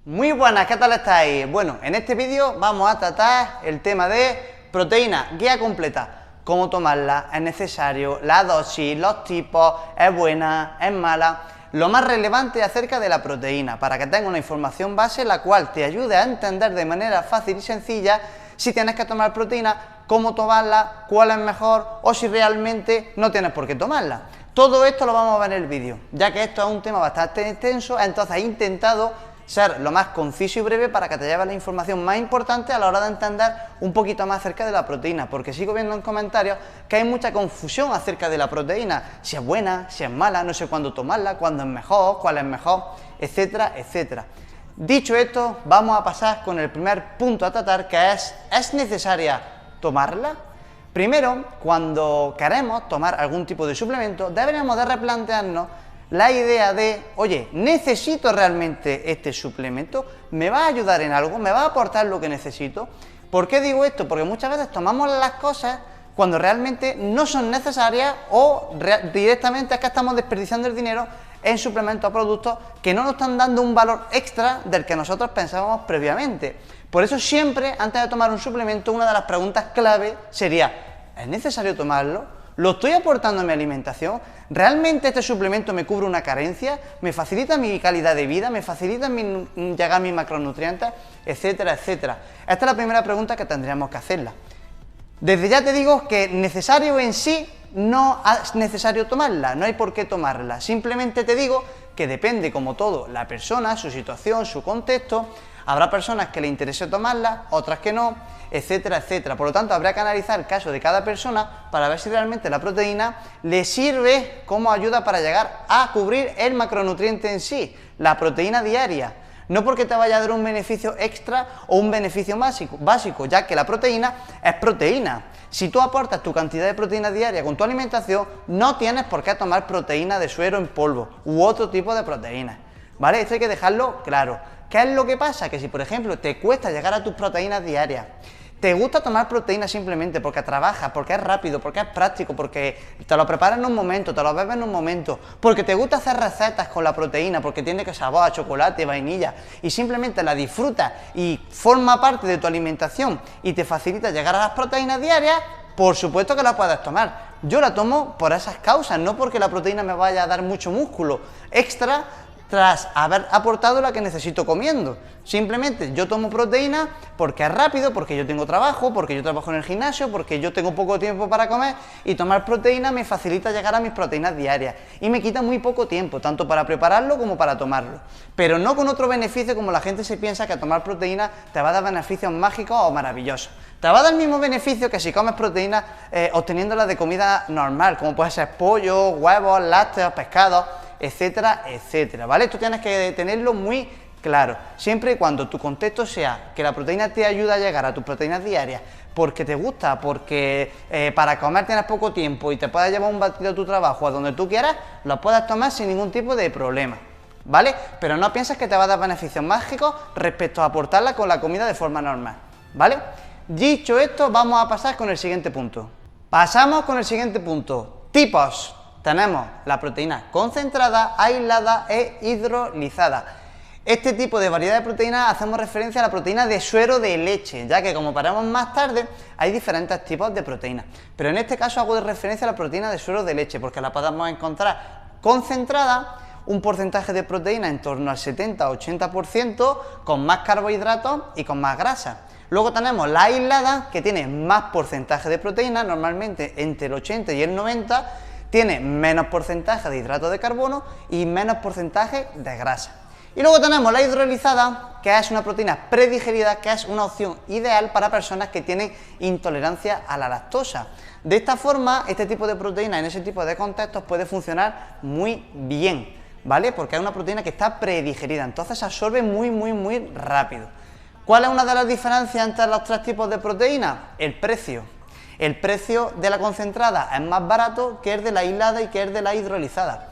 Muy buenas, ¿qué tal estáis? Bueno, en este vídeo vamos a tratar el tema de proteína, guía completa. Cómo tomarla, es necesario, la dosis, los tipos, es buena, es mala. Lo más relevante acerca de la proteína, para que tengas una información base la cual te ayude a entender de manera fácil y sencilla si tienes que tomar proteína, cómo tomarla, cuál es mejor o si realmente no tienes por qué tomarla. Todo esto lo vamos a ver en el vídeo, ya que esto es un tema bastante extenso, entonces he intentado ser lo más conciso y breve para que te lleves la información más importante a la hora de entender un poquito más acerca de la proteína, porque sigo viendo en comentarios que hay mucha confusión acerca de la proteína, si es buena, si es mala, no sé cuándo tomarla, cuándo es mejor, cuál es mejor, etcétera, etcétera. Dicho esto, vamos a pasar con el primer punto a tratar, que ¿es necesaria tomarla? Primero, cuando queremos tomar algún tipo de suplemento, deberíamos de replantearnos la idea de, oye, ¿necesito realmente este suplemento? ¿Me va a ayudar en algo? ¿Me va a aportar lo que necesito? ¿Por qué digo esto? Porque muchas veces tomamos las cosas cuando realmente no son necesarias o directamente es que estamos desperdiciando el dinero en suplementos o productos que no nos están dando un valor extra del que nosotros pensábamos previamente. Por eso siempre, antes de tomar un suplemento, una de las preguntas clave sería, ¿es necesario tomarlo? ¿Lo estoy aportando en mi alimentación? ¿Realmente este suplemento me cubre una carencia? ¿Me facilita mi calidad de vida? ¿Me facilita llegar a mis macronutrientes? Etcétera, etcétera. Esta es la primera pregunta que tendríamos que hacerla. Desde ya te digo que necesario en sí no es necesario tomarla, no hay por qué tomarla. Simplemente te digo que depende, como todo, la persona, su situación, su contexto. Habrá personas que le interese tomarla, otras que no, etcétera, etcétera. Por lo tanto, habrá que analizar el caso de cada persona para ver si realmente la proteína le sirve como ayuda para llegar a cubrir el macronutriente en sí, la proteína diaria. No porque te vaya a dar un beneficio extra o un beneficio básico, ya que la proteína es proteína. Si tú aportas tu cantidad de proteína diaria con tu alimentación, no tienes por qué tomar proteína de suero en polvo u otro tipo de proteínas, ¿vale? Esto hay que dejarlo claro. ¿Qué es lo que pasa? Que si, por ejemplo, te cuesta llegar a tus proteínas diarias, te gusta tomar proteína simplemente porque trabajas, porque es rápido, porque es práctico, porque te lo preparas en un momento, te lo bebes en un momento, porque te gusta hacer recetas con la proteína, porque tiene que sabor a chocolate, vainilla, y simplemente la disfrutas y forma parte de tu alimentación y te facilita llegar a las proteínas diarias, por supuesto que la puedes tomar. Yo la tomo por esas causas, no porque la proteína me vaya a dar mucho músculo extra tras haber aportado la que necesito comiendo. Simplemente yo tomo proteína porque es rápido, porque yo tengo trabajo, porque yo trabajo en el gimnasio, porque yo tengo poco tiempo para comer y tomar proteína me facilita llegar a mis proteínas diarias y me quita muy poco tiempo, tanto para prepararlo como para tomarlo. Pero no con otro beneficio como la gente se piensa que tomar proteína te va a dar beneficios mágicos o maravillosos. Te va a dar el mismo beneficio que si comes proteína obteniéndola de comida normal, como puede ser pollo, huevos, lácteos, pescados, etcétera, etcétera, ¿vale? Esto tienes que tenerlo muy claro, siempre y cuando tu contexto sea que la proteína te ayuda a llegar a tus proteínas diarias porque te gusta, porque para comer tienes poco tiempo y te puedes llevar un batido a tu trabajo a donde tú quieras, lo puedes tomar sin ningún tipo de problema, ¿vale? Pero no pienses que te va a dar beneficios mágicos respecto a aportarla con la comida de forma normal, ¿vale? Dicho esto, vamos a pasar con el siguiente punto. Pasamos con el siguiente punto, tipos. Tenemos la proteína concentrada, aislada e hidrolizada. Este tipo de variedad de proteínas hacemos referencia a la proteína de suero de leche, ya que como veremos más tarde, hay diferentes tipos de proteínas. Pero en este caso hago de referencia a la proteína de suero de leche, porque la podemos encontrar concentrada, un porcentaje de proteína en torno al 70-80%, con más carbohidratos y con más grasa. Luego tenemos la aislada, que tiene más porcentaje de proteína, normalmente entre el 80 y el 90%, tiene menos porcentaje de hidratos de carbono y menos porcentaje de grasa. Y luego tenemos la hidrolizada, que es una proteína predigerida, que es una opción ideal para personas que tienen intolerancia a la lactosa. De esta forma, este tipo de proteína en ese tipo de contextos puede funcionar muy bien, ¿vale? Porque es una proteína que está predigerida, entonces se absorbe muy rápido. ¿Cuál es una de las diferencias entre los tres tipos de proteína? El precio. El precio de la concentrada es más barato que el de la aislada y que el de la hidrolizada.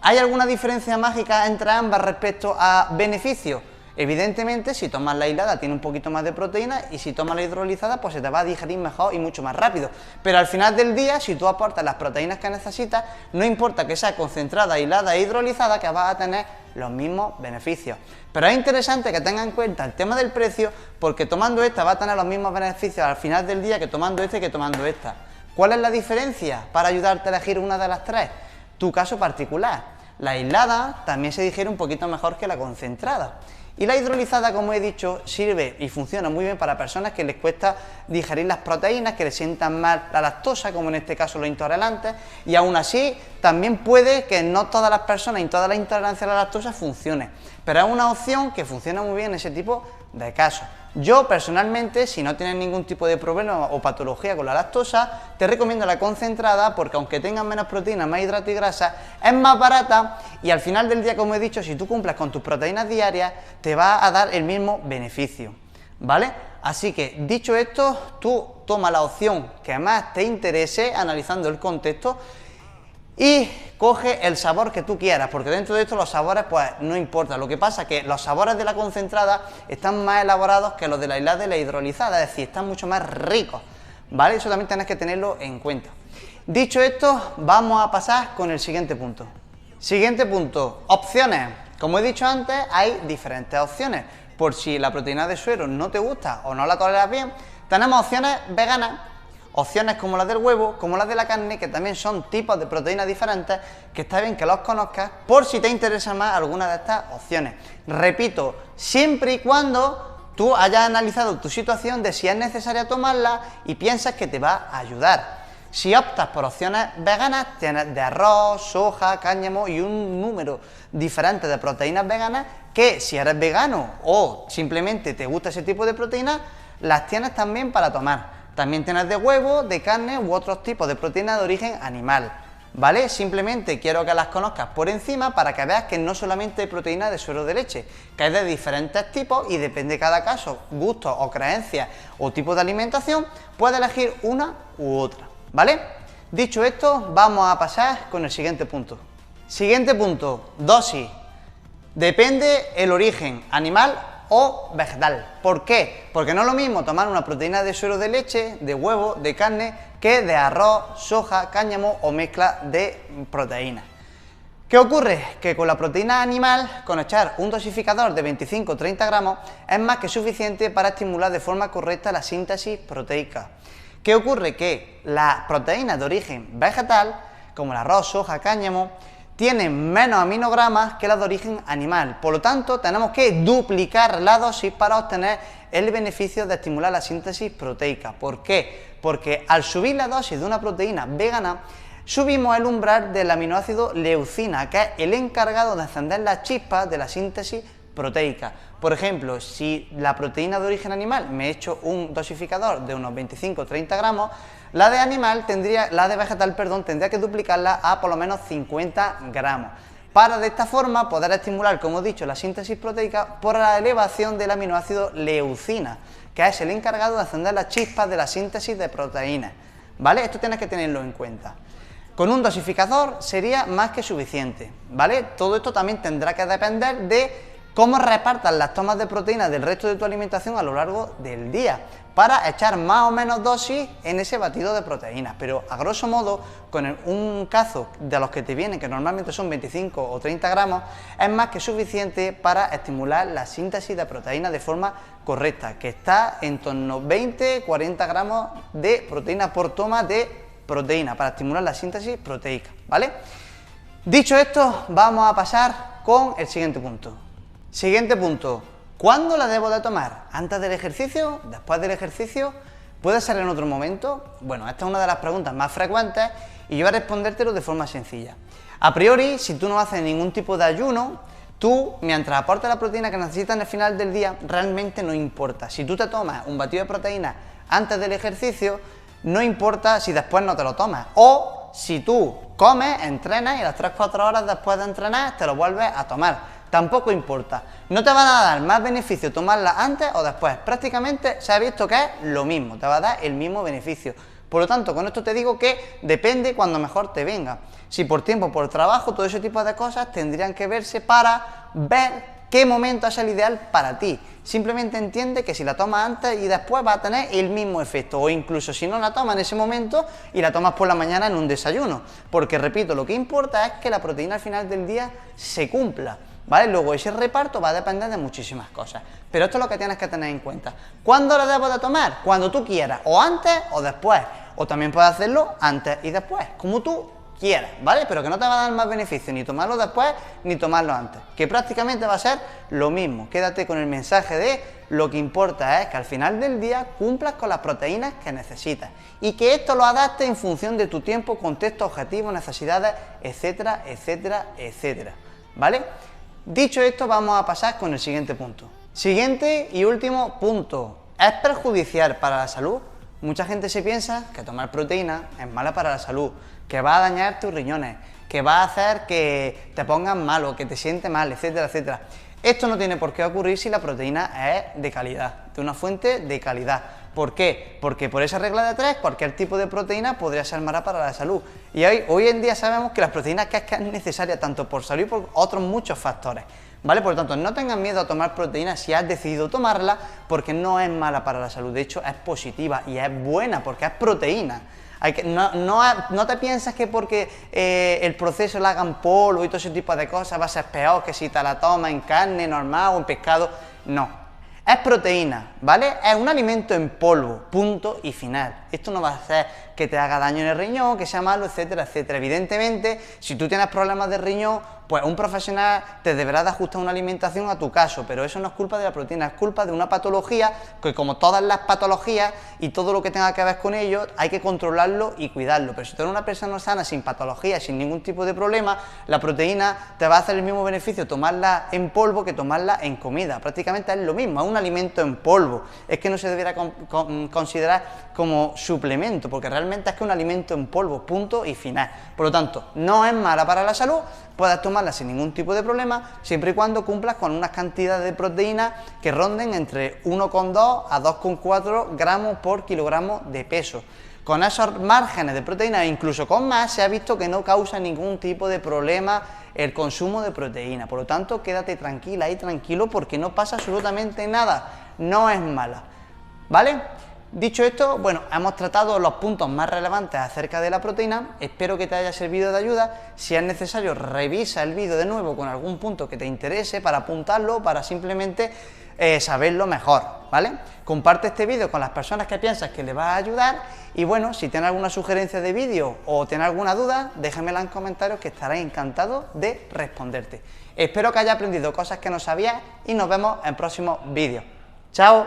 ¿Hay alguna diferencia mágica entre ambas respecto a beneficios? Evidentemente, si tomas la aislada tiene un poquito más de proteína y si tomas la hidrolizada pues se te va a digerir mejor y mucho más rápido. Pero al final del día, si tú aportas las proteínas que necesitas, no importa que sea concentrada, aislada e hidrolizada, que vas a tener los mismos beneficios. Pero es interesante que tengan en cuenta el tema del precio, porque tomando esta va a tener los mismos beneficios al final del día que tomando este y que tomando esta. ¿Cuál es la diferencia para ayudarte a elegir una de las tres? Tu caso particular. La aislada también se digiere un poquito mejor que la concentrada. Y la hidrolizada, como he dicho, sirve y funciona muy bien para personas que les cuesta digerir las proteínas, que les sientan mal la lactosa, como en este caso los intolerantes, y aún así también puede que no todas las personas y toda la intolerancia a la lactosa funcione, pero es una opción que funciona muy bien en ese tipo de casos. Yo personalmente, si no tienes ningún tipo de problema o patología con la lactosa, te recomiendo la concentrada porque aunque tengan menos proteínas, más hidratos y grasa, es más barata y al final del día, como he dicho, si tú cumples con tus proteínas diarias, te va a dar el mismo beneficio, ¿vale? Así que, dicho esto, tú toma la opción que más te interese analizando el contexto y coge el sabor que tú quieras, porque dentro de esto los sabores pues no importa. Lo que pasa es que los sabores de la concentrada están más elaborados que los de la aislada y la hidrolizada, es decir, están mucho más ricos, ¿vale? Eso también tienes que tenerlo en cuenta. Dicho esto, vamos a pasar con el siguiente punto. Siguiente punto, opciones. Como he dicho antes, hay diferentes opciones. Por si la proteína de suero no te gusta o no la toleras bien, tenemos opciones veganas. Opciones como las del huevo, como las de la carne, que también son tipos de proteínas diferentes, que está bien que los conozcas por si te interesa más alguna de estas opciones. Repito, siempre y cuando tú hayas analizado tu situación de si es necesaria tomarla y piensas que te va a ayudar. Si optas por opciones veganas, tienes de arroz, soja, cáñamo y un número diferente de proteínas veganas que si eres vegano o simplemente te gusta ese tipo de proteínas, las tienes también para tomar. También tienes de huevo, de carne u otros tipos de proteínas de origen animal, ¿vale? Simplemente quiero que las conozcas por encima para que veas que no solamente hay proteínas de suero de leche, que hay de diferentes tipos y depende de cada caso, gustos o creencias o tipo de alimentación, puedes elegir una u otra, ¿vale? Dicho esto, vamos a pasar con el siguiente punto. Siguiente punto, dosis. Depende el origen, animal o vegetal. ¿Por qué? Porque no es lo mismo tomar una proteína de suero de leche, de huevo, de carne, que de arroz, soja, cáñamo o mezcla de proteínas. ¿Qué ocurre? Que con la proteína animal, con echar un dosificador de 25 o 30 gramos, es más que suficiente para estimular de forma correcta la síntesis proteica. ¿Qué ocurre? Que las proteínas de origen vegetal, como el arroz, soja, cáñamo, tienen menos aminogramas que las de origen animal, por lo tanto tenemos que duplicar la dosis para obtener el beneficio de estimular la síntesis proteica. ¿Por qué? Porque al subir la dosis de una proteína vegana, subimos el umbral del aminoácido leucina, que es el encargado de encender las chispas de la síntesis proteica. Por ejemplo, si la proteína de origen animal me he hecho un dosificador de unos 25 o 30 gramos, la de vegetal tendría que duplicarla a por lo menos 50 gramos, para de esta forma poder estimular, como he dicho, la síntesis proteica por la elevación del aminoácido leucina, que es el encargado de encender las chispas de la síntesis de proteínas, ¿vale? Esto tienes que tenerlo en cuenta. Con un dosificador sería más que suficiente, ¿vale? Todo esto también tendrá que depender de cómo repartas las tomas de proteínas del resto de tu alimentación a lo largo del día, para echar más o menos dosis en ese batido de proteínas. Pero a grosso modo, con un cazo de los que te vienen, que normalmente son 25 o 30 gramos, es más que suficiente para estimular la síntesis de proteínas de forma correcta, que está en torno a 20-40 gramos de proteína por toma de proteína, para estimular la síntesis proteica, ¿vale? Dicho esto, vamos a pasar con el siguiente punto. Siguiente punto, ¿cuándo la debo de tomar? ¿Antes del ejercicio? ¿Después del ejercicio? ¿Puede ser en otro momento? Bueno, esta es una de las preguntas más frecuentes y yo voy a respondértelo de forma sencilla. A priori, si tú no haces ningún tipo de ayuno, tú, mientras aportes la proteína que necesitas en el final del día, realmente no importa. Si tú te tomas un batido de proteína antes del ejercicio, no importa si después no te lo tomas. O si tú comes, entrenas y a las 3-4 horas después de entrenar te lo vuelves a tomar. Tampoco importa. No te van a dar más beneficio tomarla antes o después. Prácticamente se ha visto que es lo mismo, te va a dar el mismo beneficio. Por lo tanto, con esto te digo que depende cuando mejor te venga. Si por tiempo, por trabajo, todo ese tipo de cosas tendrían que verse para ver qué momento es el ideal para ti. Simplemente entiende que si la tomas antes y después va a tener el mismo efecto, o incluso si no la tomas en ese momento y la tomas por la mañana en un desayuno. Porque repito, lo que importa es que la proteína al final del día se cumpla. ¿vale? Luego ese reparto va a depender de muchísimas cosas, pero esto es lo que tienes que tener en cuenta. ¿Cuándo lo debo de tomar? Cuando tú quieras, o antes o después, o también puedes hacerlo antes y después, como tú quieras, ¿vale? Pero que no te va a dar más beneficio ni tomarlo después ni tomarlo antes, que prácticamente va a ser lo mismo. Quédate con el mensaje de lo que importa es que al final del día cumplas con las proteínas que necesitas y que esto lo adaptes en función de tu tiempo, contexto, objetivos, necesidades, etcétera, etcétera, etcétera, ¿vale? Dicho esto, vamos a pasar con el siguiente punto. Siguiente y último punto, ¿es perjudicial para la salud? Mucha gente se piensa que tomar proteína es mala para la salud, que va a dañar tus riñones, que va a hacer que te pongas malo, que te sientes mal, etcétera, etcétera. Esto no tiene por qué ocurrir si la proteína es de calidad, de una fuente de calidad. ¿Por qué? Porque por esa regla de 3, cualquier tipo de proteína podría ser mala para la salud. Y hoy en día sabemos que las proteínas que es necesaria tanto por salud y por otros muchos factores, ¿vale? Por lo tanto, no tengas miedo a tomar proteína si has decidido tomarla, porque no es mala para la salud. De hecho, es positiva y es buena porque es proteína. No te piensas que porque el proceso lo haga en polvo y todo ese tipo de cosas va a ser peor que si te la tomas en carne normal o en pescado. No. Es proteína, ¿vale? Es un alimento en polvo, punto y final. Esto no va a hacer que te haga daño en el riñón, que sea malo, etcétera, etcétera. Evidentemente, si tú tienes problemas de riñón, pues un profesional te deberá de ajustar una alimentación a tu caso, pero eso no es culpa de la proteína, es culpa de una patología que, como todas las patologías y todo lo que tenga que ver con ello, hay que controlarlo y cuidarlo. Pero si tú eres una persona sana, sin patología, sin ningún tipo de problema, la proteína te va a hacer el mismo beneficio tomarla en polvo que tomarla en comida. Prácticamente es lo mismo, es un alimento en polvo. Es que no se debiera considerar como suplemento, porque realmente es que es un alimento en polvo, punto y final. Por lo tanto, no es mala para la salud, puedes tomarla sin ningún tipo de problema, siempre y cuando cumplas con unas cantidades de proteína que ronden entre 1,2 a 2,4 gramos por kilogramo de peso. Con esos márgenes de proteína, e incluso con más, se ha visto que no causa ningún tipo de problema el consumo de proteína. Por lo tanto, quédate tranquila y tranquilo porque no pasa absolutamente nada, no es mala, ¿vale? Dicho esto, bueno, hemos tratado los puntos más relevantes acerca de la proteína, espero que te haya servido de ayuda. Si es necesario, revisa el vídeo de nuevo con algún punto que te interese para apuntarlo, para simplemente saberlo mejor, ¿vale? Comparte este vídeo con las personas que piensas que le va a ayudar y bueno, si tienes alguna sugerencia de vídeo o tienes alguna duda, déjamela en comentarios que estaré encantado de responderte. Espero que hayas aprendido cosas que no sabías y nos vemos en próximos vídeos. ¡Chao!